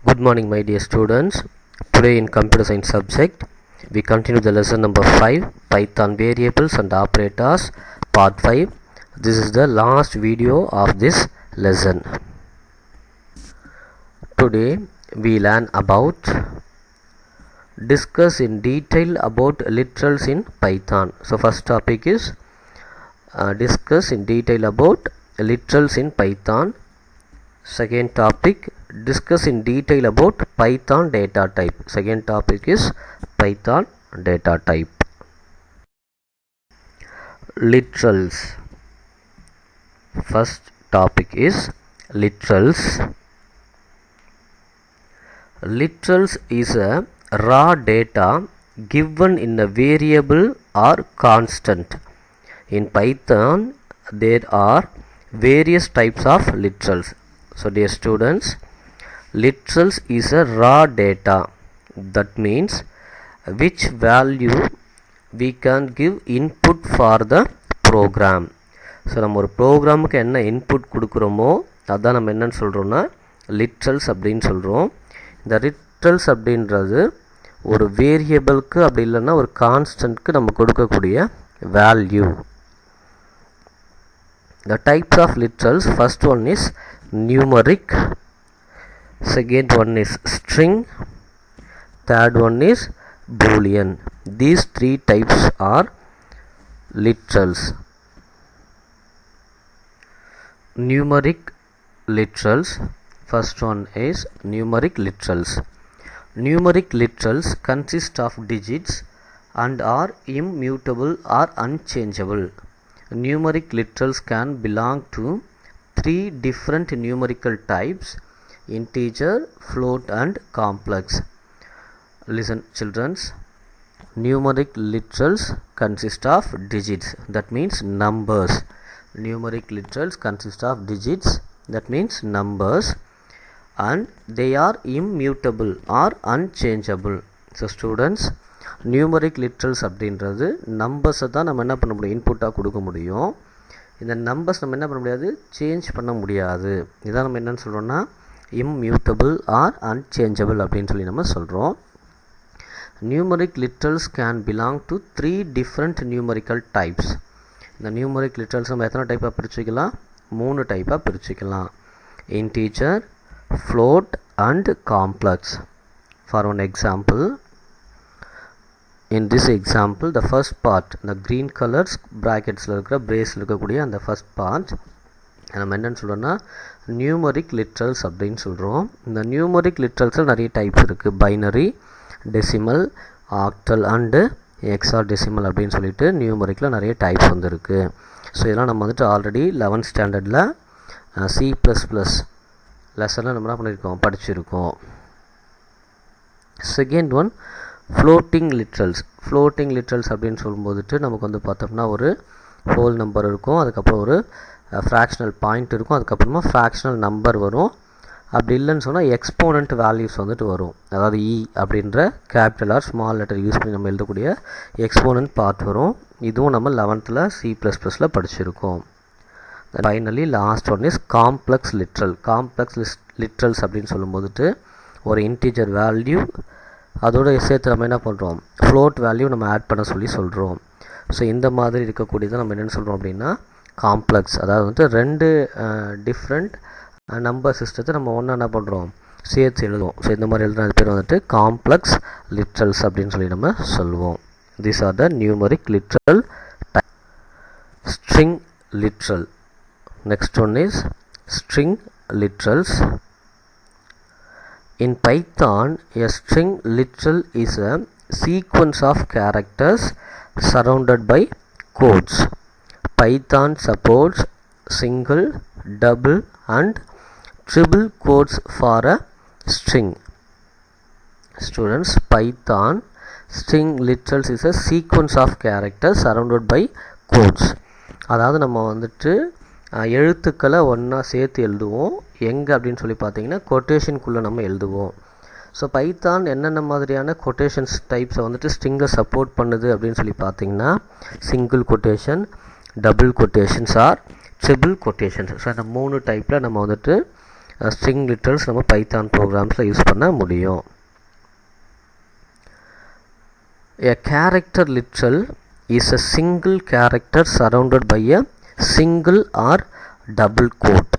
Good morning, my dear students. Today in computer science subject, we continue the lesson number 5, Python variables and operators, part 5. This is the last video of this lesson. Today we learn about discuss in detail about literals in Python. So first topic is discuss in detail about literals in Python. Second topic, discuss in detail about Python data type. Second topic is Python data type. Literals. First topic is literals. Literals is a raw data given in a variable or constant. In Python, there are various types of literals. So dear students, literals is a raw data. That means which value we can give input for the program. So நம்ம ஒரு ப்ரோக்ராமுக்கு என்ன input கொடுக்குறோமோ அதான் நம்ம என்னன்னு சொல்கிறோம்னா literals அப்படின்னு சொல்கிறோம். இந்த லிட்ரல்ஸ் அப்படின்றது ஒரு வேரியபிளுக்கு அப்படி இல்லைன்னா ஒரு கான்ஸ்டன்ட்க்கு நம்ம கொடுக்கக்கூடிய value. The types of literals, first one is numeric, second one is string, third one is boolean. These three types are literals. Numeric literals, first one is numeric literals. Numeric literals consist of digits and are immutable or unchangeable. Numeric literals can belong to three different numerical types: integer, float and complex. Listen childrens, numeric literals consist of digits, that means numbers. Numeric literals consist of digits, that means numbers, and they are immutable or unchangeable. So students, numeric literals அப்படின்றது நம்பர்ஸை தான் நம்ம என்ன பண்ண முடியும், இன்புட்டாக கொடுக்க முடியும். இந்த நம்பர்ஸ் நம்ம என்ன பண்ண முடியாது, சேஞ்ச் பண்ண முடியாது. இதான் நம்ம என்னென்னு சொல்கிறோம்னா இம்மியூட்டபிள் ஆர் அன்சேஞ்சபிள் அப்படின்னு சொல்லி நம்ம சொல்கிறோம். Numeric literals can belong to 3 different numerical types. இந்த நியூமரிக் லிட்ரல்ஸ் நம்ம எத்தனை டைப்பாக பிரிச்சுக்கலாம், 3 டைப்பாக பிரிச்சுக்கலாம்: integer, float and complex. For one example, in this example, the first part, the green colors bracketsல இருக்கிற braceல இருக்கக்கூடிய அந்த first part நம்ம என்னன்னு சொல்றோம்னா நியூமரிக் லிட்ரல்ஸ் அப்படின்னு சொல்கிறோம். இந்த நியூமரிக் லிட்ரல்ஸில் நிறைய டைப்ஸ் இருக்குது: binary, decimal, octal and hexadecimal அப்படின்னு சொல்லிட்டு நியூமரிக்கில் நிறைய டைப்ஸ் வந்துருக்கு. ஸோ இதெல்லாம் நம்ம வந்துட்டு ஆல்ரெடி 11th ஸ்டாண்டர்டில் C++ லெசனில் நம்ம என்ன பண்ணியிருக்கோம், படிச்சிருக்கோம். Second one, floating literals. Floating literals அப்படின்னு சொல்லும்போதுட்டு நமக்கு வந்து பார்த்தோம்னா ஒரு ஹோல் நம்பர் இருக்கும், அதுக்கப்புறம் ஒரு ஃப்ராக்ஷனல் பாயிண்ட் இருக்கும், அதுக்கப்புறமா ஃப்ராக்ஷனல் நம்பர் வரும். அப்படி இல்லைன்னு சொன்னால் எக்ஸ்போனண்ட் வேல்யூஸ் வந்துட்டு வரும். அதாவது இ அப்படின்ற capital or small letter use பண்ணி நம்ம எழுதக்கூடிய எக்ஸ்போனண்ட் பார்ட் வரும். இதுவும் நம்ம 11th C++ல் படிச்சிருக்கோம். Finally last one is complex literal. Complex literals அப்படின்னு சொல்லும்போதுட்டு ஒரு இன்டீஜர் வேல்யூ அதோட சேர்த்து நம்ம என்ன பண்ணுறோம், ஃப்ளோட் வேல்யூ நம்ம ஆட் பண்ண சொல்கிறோம். ஸோ இந்த மாதிரி இருக்கக்கூடியதை நம்ம என்னென்னு சொல்கிறோம் அப்படின்னா காம்ப்ளெக்ஸ். அதாவது வந்துட்டு 2 டிஃப்ரெண்ட் நம்பர் சிஸ்டத்தை நம்ம ஒன்றா என்ன பண்ணுறோம், சேர்த்து எழுதுவோம். ஸோ இந்த மாதிரி எழுதுறது பேர் வந்துட்டு காம்ப்ளெக்ஸ் லிட்ரல்ஸ் அப்படின்னு சொல்லி நம்ம சொல்லுவோம். These are the numeric literal type. String literal. Next one is string literals. In Python, a string literal is a sequence of characters surrounded by quotes. Python supports single, double and triple quotes for a string. Students, Python string literals is a sequence of characters surrounded by quotes. அதாவது நம்ம வந்துட்டு எழுத்துக்களை ஒன்றா சேர்த்து எழுதுவோம். எங்கே அப்படின்னு சொல்லி பார்த்தீங்கன்னா கொட்டேஷனுக்குள்ளே நம்ம எழுதுவோம். ஸோ பைத்தான் என்னென்ன மாதிரியான கொட்டேஷன்ஸ் டைப்ஸை வந்துட்டு ஸ்ட்ரிங்கை சப்போர்ட் பண்ணுது அப்படின்னு சொல்லி பார்த்தீங்கன்னா single quotation, double quotations or triple quotations. So அந்த 3 டைப்பில் நம்ம வந்துட்டு string literals நம்ம பைத்தான் ப்ரோக்ராம்ஸில் யூஸ் பண்ண முடியும். A character literal is a single character surrounded by a single or double quote.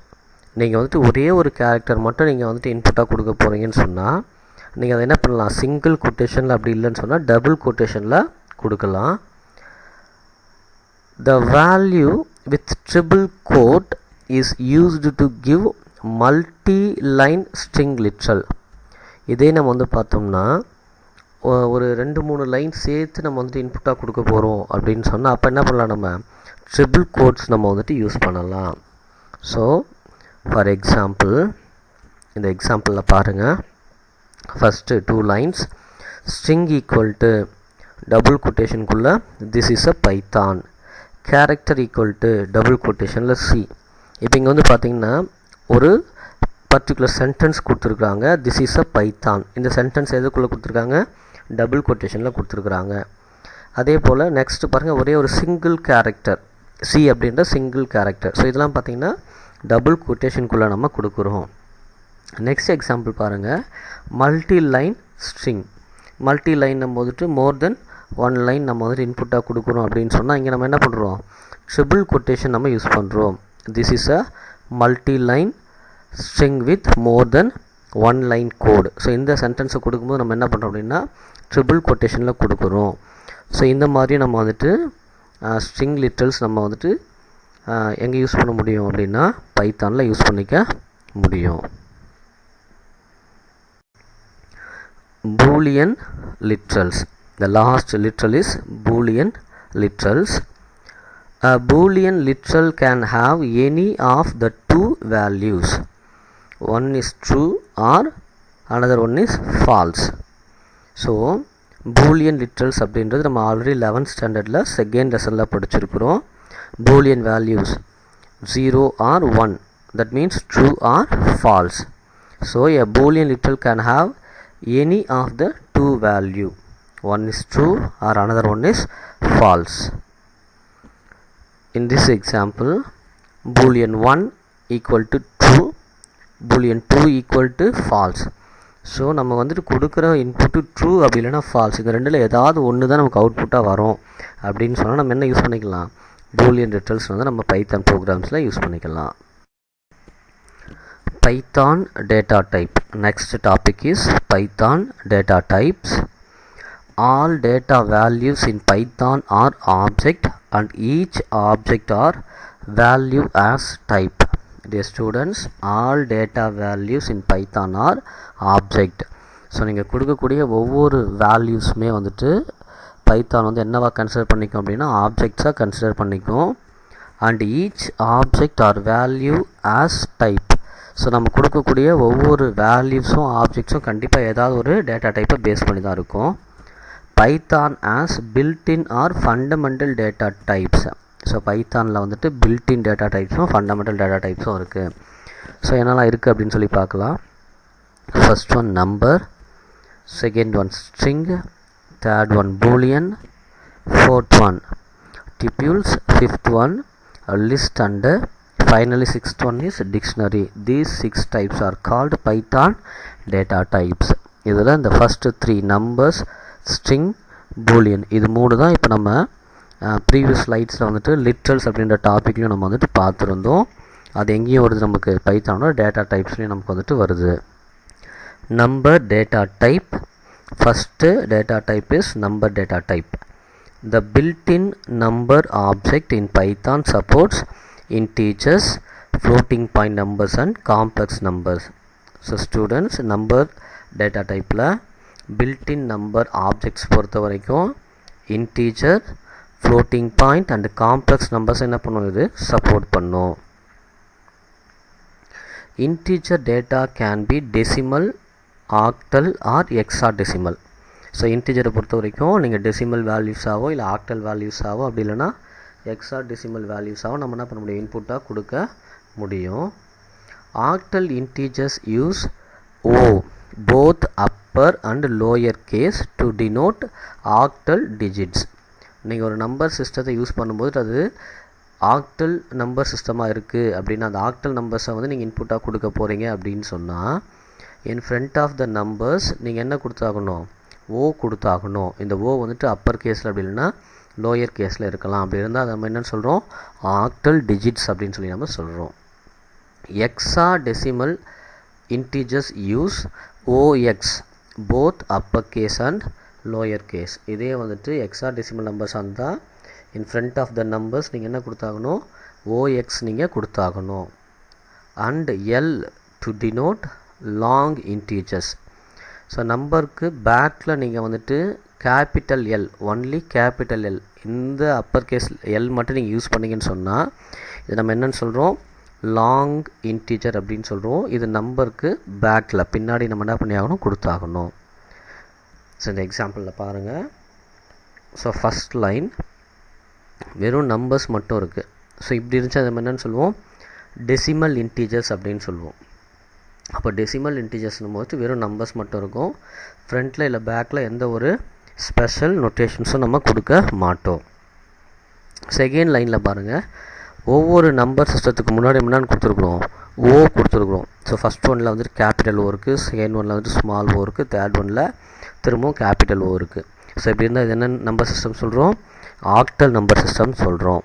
நீங்கள் வந்துட்டு ஒரே ஒரு கேரக்டர் மட்டும் நீங்கள் வந்துட்டு இன்புட்டாக கொடுக்க போகிறீங்கன்னு சொன்னால் நீங்கள் அதை என்ன பண்ணலாம், சிங்கிள் கொட்டேஷனில் அப்படி இல்லைன்னு சொன்னால் டபுள் கொட்டேஷனில் கொடுக்கலாம். The value with triple quote is used to give multi-line string literal. இதே நம்ம வந்து பார்த்தோம்னா ஒரு 2-3 லைன் சேர்த்து நம்ம வந்துட்டு இன்புட்டாக கொடுக்க போகிறோம் அப்படின்னு சொன்னால் அப்போ என்ன பண்ணலாம், நம்ம ட்ரிபிள் கோட்ஸ் நம்ம வந்துட்டு யூஸ் பண்ணலாம். ஸோ ஃபார் எக்ஸாம்பிள் இந்த எக்ஸாம்பிளில் பாருங்கள், first 2 lines string equal to double கொட்டேஷனுக்குள்ளே this is a python, character equal to double கொட்டேஷனில் c. இப்போ இங்கே வந்து பார்த்திங்கன்னா ஒரு பர்டிகுலர் சென்டென்ஸ் கொடுத்துருக்குறாங்க, this is a python. இந்த சென்டென்ஸ் எதுக்குள்ளே கொடுத்துருக்காங்க, டபுள் கொட்டேஷனில் கொடுத்துருக்குறாங்க. அதே போல் நெக்ஸ்ட்டு பாருங்கள், ஒரே ஒரு சிங்கிள் கேரக்டர் சி அப்படின்ற சிங்கிள் கேரக்டர். ஸோ இதெல்லாம் பார்த்திங்கன்னா டபுள் கொட்டேஷனுக்குள்ளே நம்ம கொடுக்குறோம். நெக்ஸ்ட் எக்ஸாம்பிள் பாருங்கள், multi line string. Multi line நம்ம வந்துட்டு மோர் தென் 1 லைன் நம்ம வந்துட்டு இன்புட்டாக கொடுக்குறோம் அப்படின்னு சொன்னால் இங்கே நம்ம என்ன பண்ணுறோம், ட்ரிபிள் கொட்டேஷன் நம்ம யூஸ் பண்ணுறோம். This is a multi line string with more then 1 line code. So இந்த சென்டென்ஸை கொடுக்கும்போது நம்ம என்ன பண்ணுறோம் அப்படின்னா ட்ரிபிள் கொட்டேஷனில் கொடுக்குறோம். ஸோ இந்த மாதிரி நம்ம வந்துட்டு ஸ்ட்ரிங் லிட்டல்ஸ் நம்ம வந்துட்டு எங்கே யூஸ் பண்ண முடியும் அப்படின்னா பைத்தானில் யூஸ் பண்ணிக்க முடியும். Boolean literals. The last literal is Boolean literals. A Boolean literal can have any of the two values. One is true or another one is false. So Boolean literals அப்படின்றது நம்ம already 11th ஸ்டாண்டர்டில் second லெசனில் படிச்சிருக்கிறோம். Boolean values 0 or 1, that means true or false. So a Boolean literal can have any of the two value. One is true or another one is false. In this example, Boolean 1 equal to true, Boolean 2 equal to false. So நம்ம வந்துட்டு கொடுக்குற input true அப்படி இல்லைனா falls, இந்த ரெண்டில் ஏதாவது ஒன்று தான் நமக்கு அவுட்புட்டாக வரும் அப்படின்னு சொன்னால் நம்ம என்ன யூஸ் பண்ணிக்கலாம், Boolean literals வந்து நம்ம பைத்தான் ப்ரோக்ராம்ஸில் யூஸ் பண்ணிக்கலாம். Python data type. Next topic is Python data types. All data values in Python are object and each object are value as type. Dear students, all data values in Python are object. So நீங்கள் கொடுக்கக்கூடிய ஒவ்வொரு வேல்யூஸுமே வந்துட்டு Python வந்து என்னவா consider பண்ணிக்கும் அப்படின்னா ஆப்ஜெக்ட்ஸாக consider பண்ணிக்கும். And each object or value has type. So நம்ம கொடுக்கக்கூடிய ஒவ்வொரு வேல்யூஸும் ஆப்ஜெக்ட்ஸும் கண்டிப்பாக ஏதாவது ஒரு டேட்டா டைப்பை பேஸ் பண்ணி தான் இருக்கும். Python has built in or fundamental data types. So பைத்தானில் வந்துட்டு பில்ட்இன் டேட்டா டைப்ஸும் ஃபண்டமெண்டல் டேட்டா டைப்ஸும் இருக்குது. ஸோ என்னெல்லாம் இருக்குது அப்படின்னு சொல்லி பார்க்கலாம். First one number, second one string, third one boolean, fourth one tupules, fifth one list, and finally sixth one is dictionary. These 6 types are called Python data types. இதில் இந்த first 3 numbers, string, boolean இது மூணு தான் இப்போ நம்ம previous ஸ்லைட்ஸில் வந்துட்டு literals அப்படின்ற டாப்பிக்லையும் நம்ம வந்துட்டு பார்த்துருந்தோம். அது எங்கேயும் வருது, நமக்கு பைத்தானோட டேட்டா டைப்ஸ்லையும் நமக்கு வந்துட்டு வருது. Number data type. First data type is number data type. The built-in number object in Python supports integers, floating point numbers and complex numbers. So students, number data type la built-in number objects பொறுத்த வரைக்கும் integer, floating point and complex numbers என்ன பண்ணும், இது support பண்ணும். Integer data can be decimal, octal or hexadecimal. So இன்டிஜரை பொறுத்த வரைக்கும் நீங்கள் டெசிமல் வேல்யூஸாவோ இல்லை ஆக்டல் வேல்யூஸாவோ அப்படி இல்லைனா ஹெக்ஸாடெசிமல் வேல்யூஸாவோ நம்ம என்ன பண்ண முடியும், இன்புட்டாக கொடுக்க முடியும். Octal integers use O both upper and lower case to denote octal digits. நீங்கள் ஒரு நம்பர் சிஸ்டத்தை யூஸ் பண்ணும்போது அது ஆக்டல் நம்பர் சிஸ்டமாக இருக்குது அப்படின்னா அந்த ஆக்டல் நம்பர்ஸை வந்து நீங்கள் இன்புட்டாக கொடுக்க போகிறீங்க அப்படின்னு சொன்னால் in front of the numbers நீங்கள் என்ன கொடுத்தாகணும், ஓ கொடுத்தாகணும். இந்த ஓ வந்துட்டு அப்பர் கேஸில் அப்படி இல்லைன்னா லோயர் கேஸில் இருக்கலாம். அப்படி இருந்தால் அதை நம்ம என்னென்னு சொல்கிறோம், ஆக்டல் டிஜிட்ஸ் அப்படின்னு சொல்லி நம்ம சொல்கிறோம். Hexadecimal integers use OX both upper case and lower case. இதே வந்துட்டு hexadecimal numbers இருந்தால் in front of the numbers நீங்கள் என்ன கொடுத்தாகணும், OX நீங்கள் கொடுத்தாகணும். and L to denote long integers. So நம்பருக்கு பேக்கில் நீங்கள் வந்துட்டு capital L, only capital L, இந்த அப்பர் கேஸ் எல் மட்டும் நீங்கள் யூஸ் பண்ணிங்கன்னு சொன்னால் இது நம்ம என்னென்னு சொல்கிறோம், லாங் இன்டீஜர் அப்படின்னு சொல்கிறோம். இது நம்பருக்கு பேக்கில் பின்னாடி நம்ம என்ன பண்ணி ஆகணும், கொடுத்தாகணும். ஸோ இந்த எக்ஸாம்பிளில் பாருங்கள். ஸோ ஃபஸ்ட் லைன் வெறும் நம்பர்ஸ் மட்டும் இருக்குது. ஸோ இப்படி இருந்துச்சு அது நம்ம என்னென்னு சொல்லுவோம், டெசிமல் இன்டீஜர்ஸ் அப்படின்னு சொல்லுவோம். அப்போ டெசிமல் இன்டீஜர்ஸ்னும் போது வெறும் நம்பர்ஸ் மட்டும் இருக்கும். ஃப்ரண்ட்டில் இல்லை பேக்கில் எந்த ஒரு ஸ்பெஷல் நொட்டேஷன்ஸும் நம்ம கொடுக்க மாட்டோம். செகண்ட் லைனில் பாருங்கள், ஒவ்வொரு நம்பர் சிஸ்டத்துக்கு முன்னாடி என்னென்னு கொடுத்துருக்குறோம், ஓ கொடுத்துருக்குறோம். ஸோ ஃபஸ்ட் ஒனில் வந்துட்டு கேபிட்டல் ஓ இருக்குது, செகண்ட் ஒனில் வந்துட்டு ஸ்மால் ஓ இருக்குது, தேர்ட் ஒனில் திரும்பவும் கேபிட்டல் ஓ இருக்குது. ஸோ இப்படி இருந்தால் இது என்ன நம்பர் சிஸ்டம் சொல்கிறோம், ஆக்டல் நம்பர் சிஸ்டம் சொல்கிறோம்.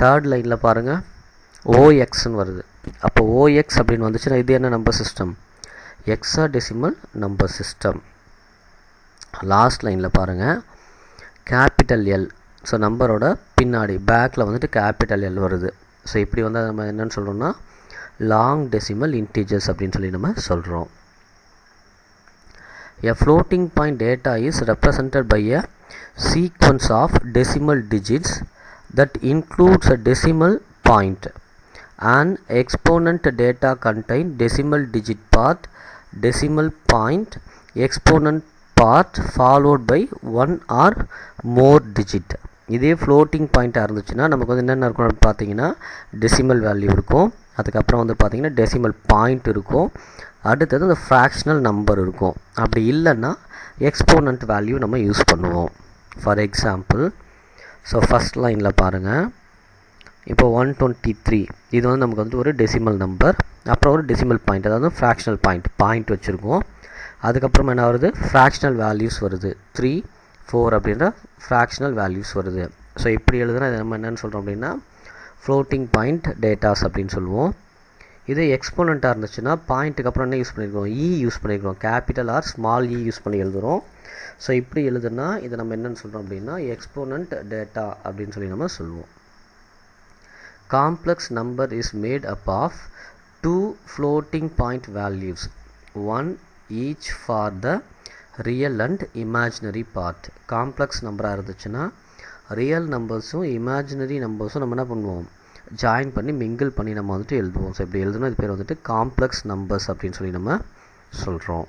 தேர்ட் லைனில் பாருங்கள் ஓஎக்ஸ்ன்னு வருது. அப்போ ஓஎக்ஸ் அப்படின்னு வந்துச்சுன்னா இது என்ன number system, hexadecimal number system. Last லைனில் பாருங்கள் கேபிட்டல் எல். ஸோ நம்பரோட பின்னாடி பேக்கில் வந்துட்டு கேபிட்டல் எல் வருது. ஸோ இப்படி வந்து நம்ம என்னென்னு சொல்கிறோம்னா லாங் டெசிமல் இன்டீஜர்ஸ் அப்படின்னு சொல்லி நம்ம சொல்கிறோம். A floating point data is represented by a sequence of decimal digits that includes a decimal point. An exponent data contain decimal digit part, decimal point, exponent part followed by one or more digit. இதே floating பாயிண்ட்டாக இருந்துச்சுன்னா நமக்கு வந்து என்னென்ன இருக்கும் பார்த்தீங்கன்னா decimal value இருக்கும், அதுக்கப்புறம் வந்து பார்த்திங்கன்னா டெசிமல் பாயிண்ட் இருக்கும், அடுத்தது அந்த ஃப்ராக்ஷனல் நம்பர் இருக்கும். அப்படி இல்லைன்னா எக்ஸ்போனண்ட் வேல்யூ நம்ம யூஸ் பண்ணுவோம். ஃபார் எக்ஸாம்பிள், ஸோ ஃபஸ்ட் லைனில் பாருங்கள், இப்போ 123 இது வந்து நமக்கு வந்து ஒரு டெசிமல் நம்பர், அப்புறம் ஒரு டெசிமல் பாயிண்ட், அதாவது ஃப்ராக்ஷனல் பாயிண்ட் வச்சுருக்கோம். அதுக்கப்புறம் என்ன வருது, ஃப்ராக்ஷனல் வேல்யூஸ் வருது, 3, 4 அப்படின்ற ஃப்ராக்ஷனல் வேல்யூஸ் வருது. ஸோ இப்படி எழுதுனா இது நம்ம என்னென்னு சொல்கிறோம் அப்படின்னா ஃப்ளோட்டிங் பாயிண்ட் டேட்டாஸ் அப்படின்னு சொல்லுவோம். இதே எக்ஸ்போனண்ட்டாக இருந்துச்சுன்னா பாயிண்ட்டுக்கு அப்புறம் என்ன யூஸ் பண்ணியிருக்கோம், இ யூஸ் பண்ணியிருக்கோம், capital or small E use பண்ணி எழுதுகிறோம். ஸோ இப்படி எழுதுனா இதை நம்ம என்னென்னு சொல்கிறோம் அப்படின்னா எக்ஸ்போனண்ட் டேட்டா அப்படின்னு சொல்லி நம்ம சொல்லுவோம். Complex number is made up of 2 floating point values, 1 each for the real and imaginary part. Complex நம்பராக இருந்துச்சுன்னா ரியல் நம்பர்ஸும் இமேஜினரி நம்பர்ஸும் நம்ம என்ன பண்ணுவோம், ஜாயின் பண்ணி மிங்கிள் பண்ணி நம்ம வந்துட்டு எழுதுவோம். ஸோ இப்படி எழுதுனா இது பேர் வந்துட்டு காம்ப்ளெக்ஸ் நம்பர்ஸ் அப்படின்னு சொல்லி நம்ம சொல்கிறோம்.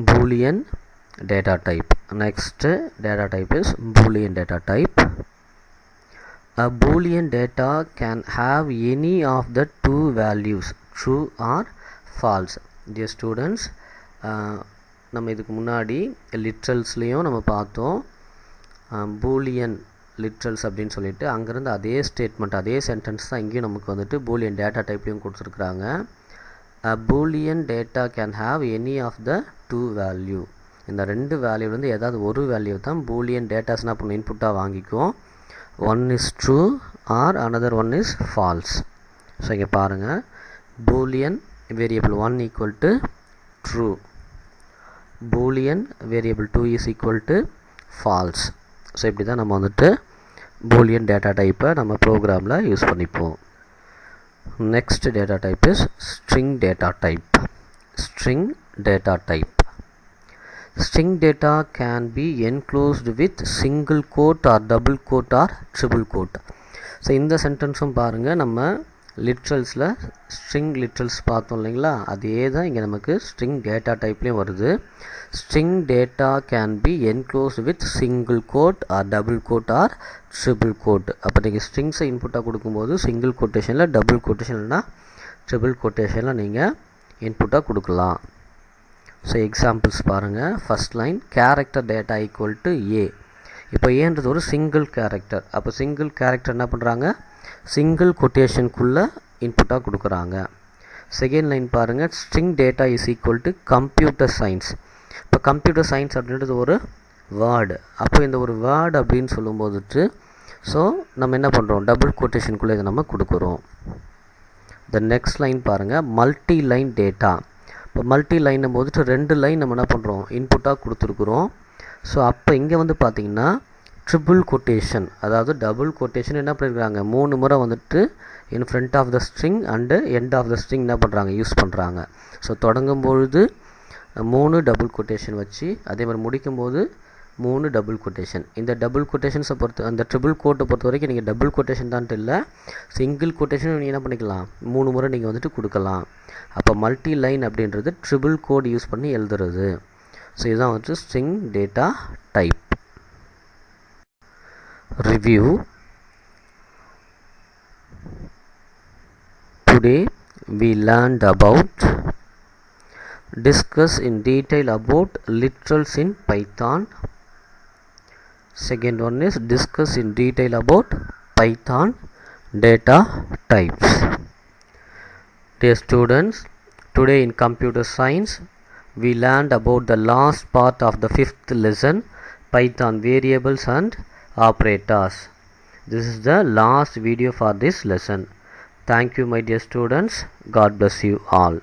Boolean data type. Next data type is Boolean data type. A Boolean data can have any of the two values, true or false. Dear students, நம்ம இதுக்கு முன்னாடி லிட்ரல்ஸ்லேயும் நம்ம பார்த்தோம் பூலியன் லிட்ரல்ஸ் அப்படின்னு சொல்லிட்டு, அங்கேருந்து அதே ஸ்டேட்மெண்ட் அதே சென்டென்ஸ் தான் இங்கேயும் நமக்கு வந்துட்டு பூலியன் டேட்டா டைப்லேயும் கொடுத்துருக்குறாங்க. Boolean data can have any of the 2 value. இந்த 2 வேல்யூலேருந்து ஏதாவது ஒரு வேல்யூ தான் பூலியன் டேட்டாஸ்னால் பண்ண இன்புட்டாக வாங்கிக்கும். one is true or another one is false. So இங்கே பாருங்கள், Boolean variable 1 equal to true, Boolean variable 2 is equal to false. So இப்படி தான் நம்ம வந்துட்டு பூலியன் டேட்டா டைப்பை நம்ம ப்ரோக்ராமில் யூஸ் பண்ணிப்போம். Next data type is string data type. String data type. String data can be enclosed with single quote or double quote or triple quote. So இந்த சென்டென்ஸும் பாருங்கள், நம்ம லிட்ரல்ஸில் ஸ்ட்ரிங் லிட்ரல்ஸ் பார்த்தோம் இல்லைங்களா, அதே தான் இங்கே நமக்கு ஸ்ட்ரிங் டேட்டா டைப்லேயும் வருது. String data can be enclosed with single quote or double quote or triple quote. அப்போ நீங்கள் ஸ்ட்ரிங்ஸை இன்புட்டாக கொடுக்கும்போது சிங்கிள் கொட்டேஷனில், டபுள் கொட்டேஷன்லனா ட்ரிபிள் கொட்டேஷனில் நீங்கள் இன்புட்டாக கொடுக்கலாம். ஸோ எக்ஸாம்பிள்ஸ் பாருங்கள். First line character data equal to A. இப்போ ஏன்றது ஒரு சிங்கிள் கேரக்டர். அப்போ சிங்கிள் கேரக்டர் என்ன பண்ணுறாங்க, சிங்கிள் கொட்டேஷனுக்குள்ளே இன்புட்டாக கொடுக்குறாங்க. செகண்ட் லைன் பாருங்கள், string data is equal to computer science. இப்போ கம்ப்யூட்டர் சயின்ஸ் அப்படின்றது ஒரு வேர்டு. அப்போ இந்த ஒரு வேர்டு அப்படின்னு சொல்லும்போதுட்டு ஸோ நம்ம என்ன பண்ணுறோம், டபுள் கொட்டேஷனுக்குள்ளே இதை நம்ம கொடுக்குறோம். த நெக்ஸ்ட் லைன் பாருங்கள், மல்டி லைன் டேட்டா. இப்போ மல்டி லைன்னும் போதுட்டு 2 லைன் நம்ம என்ன பண்ணுறோம், இன்புட்டாக கொடுத்துருக்குறோம். ஸோ அப்போ இங்கே வந்து பார்த்திங்கன்னா ட்ரிபிள் கொட்டேஷன், அதாவது டபுள் கொட்டேஷன் என்ன பண்ணியிருக்காங்க, 3 முறை வந்துட்டு in front of the string and end of the string என்ன பண்ணுறாங்க, யூஸ் பண்ணுறாங்க. ஸோ தொடங்கும் பொழுது 3 டபுள் கொட்டேஷன் வச்சு, அதே மாதிரி முடிக்கும்போது 3 டபுள் கொட்டேஷன். இந்த டபுள் கொட்டேஷன்ஸை பொறுத்து, அந்த ட்ரிபிள் கோட்டை பொறுத்த வரைக்கும் நீங்கள் டபுள் கொட்டேஷன் தான்ட்டு இல்லை, சிங்கிள் கொட்டேஷன் நீங்கள் என்ன பண்ணிக்கலாம், 3 முறை நீங்கள் வந்துட்டு கொடுக்கலாம். அப்போ மல்டி லைன் அப்படின்றது ட்ரிபிள் கோட் யூஸ் பண்ணி எழுதுறது. ஸோ இதுதான் வந்துட்டு string data type. Review. Today we learned about, discuss in detail about literals in Python. Second one is discuss in detail about Python data types. Dear students, today in computer science we learned about the last part of the 5th lesson, Python variables and operators. This is the last video for this lesson. Thank you my dear students. God bless you all.